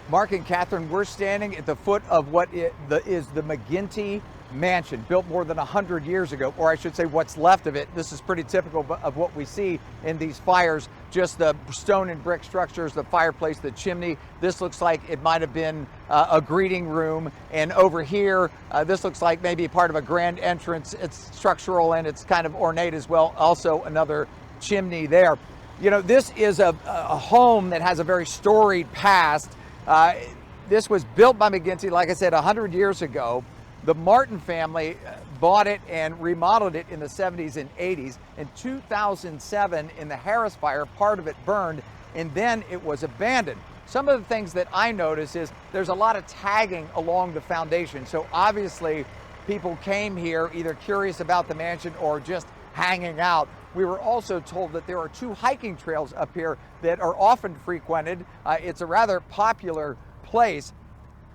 Mark and Catherine, we're standing at the foot of what is the McGinty Mansion, built more than 100 years ago, or I should say what's left of it. This is pretty typical of what we see in these fires, just the stone and brick structures, the fireplace, the chimney. This looks like it might have been a greeting room. And over here, this looks like maybe part of a grand entrance. It's structural and it's kind of ornate as well. Also another chimney there. You know, this is a home that has a very storied past. This was built by McGinty, like I said, 100 years ago. The Martin family bought it and remodeled it in the 70s and 80s. In 2007, in the Harris fire, part of it burned, and then it was abandoned. Some of the things that I notice is there's a lot of tagging along the foundation. So obviously, people came here either curious about the mansion or just hanging out. We were also told that there are 2 hiking trails up here that are often frequented. It's a rather popular place.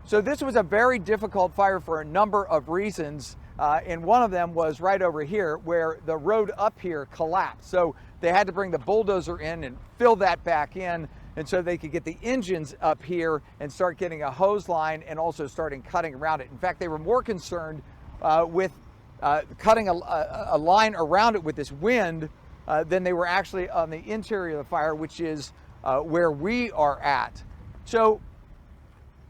So this was a very difficult fire for a number of reasons, and one of them was right over here where the road up here collapsed. So they had to bring the bulldozer in and fill that back in, and so they could get the engines up here and start getting a hose line and also starting cutting around it. In fact, they were more concerned with cutting a line around it with this wind than they were actually on the interior of the fire, which is where we are at. So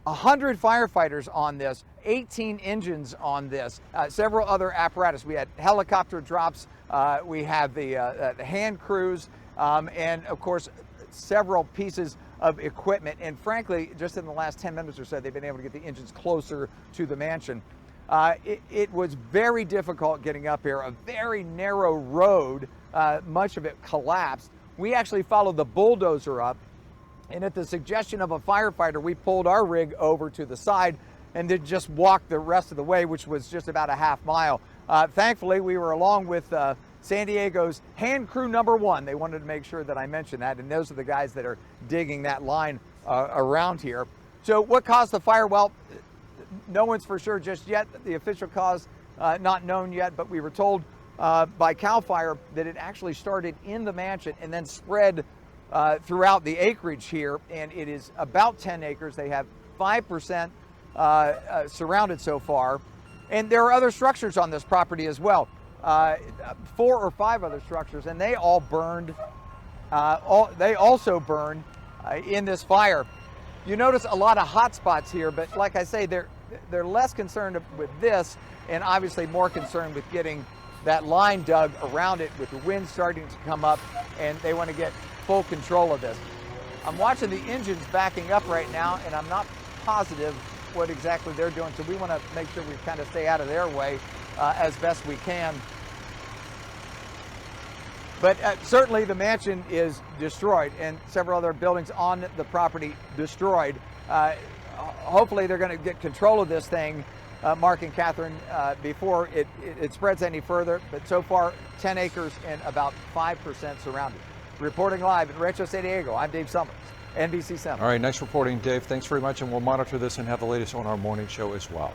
100 firefighters on this, 18 engines on this, several other apparatus. We had helicopter drops, we have the hand crews, and of course, several pieces of equipment. And frankly, just in the last 10 minutes or so, they've been able to get the engines closer to the mansion. It was very difficult getting up here, a very narrow road, much of it collapsed. We actually followed the bulldozer up, and at the suggestion of a firefighter, we pulled our rig over to the side and then just walked the rest of the way, which was just about a half mile. Thankfully, we were along with San Diego's hand crew #1. They wanted to make sure that I mentioned that, and those are the guys that are digging that line around here. So what caused the fire? Well, no one's for sure just yet. The official cause not known yet, but we were told by CAL FIRE that it actually started in the mansion and then spread throughout the acreage here, and it is about 10 acres. They have 5% surrounded so far, and there are other structures on this property as well. 4 or 5 other structures, and they all burned. They also burned in this fire. You notice a lot of hot spots here, but like I say, they're less concerned with this, and obviously more concerned with getting that line dug around it with the wind starting to come up, and they want to get full control of this. I'm watching the engines backing up right now, and I'm not positive what exactly they're doing, so we want to make sure we kind of stay out of their way as best we can. But certainly the mansion is destroyed, and several other buildings on the property destroyed. Hopefully they're going to get control of this thing, Mark and Catherine, before it spreads any further. But so far, 10 acres and about 5% surrounded. Reporting live in Rancho San Diego, I'm Dave Summers, NBC7. All right, nice reporting, Dave. Thanks very much, and we'll monitor this and have the latest on our morning show as well.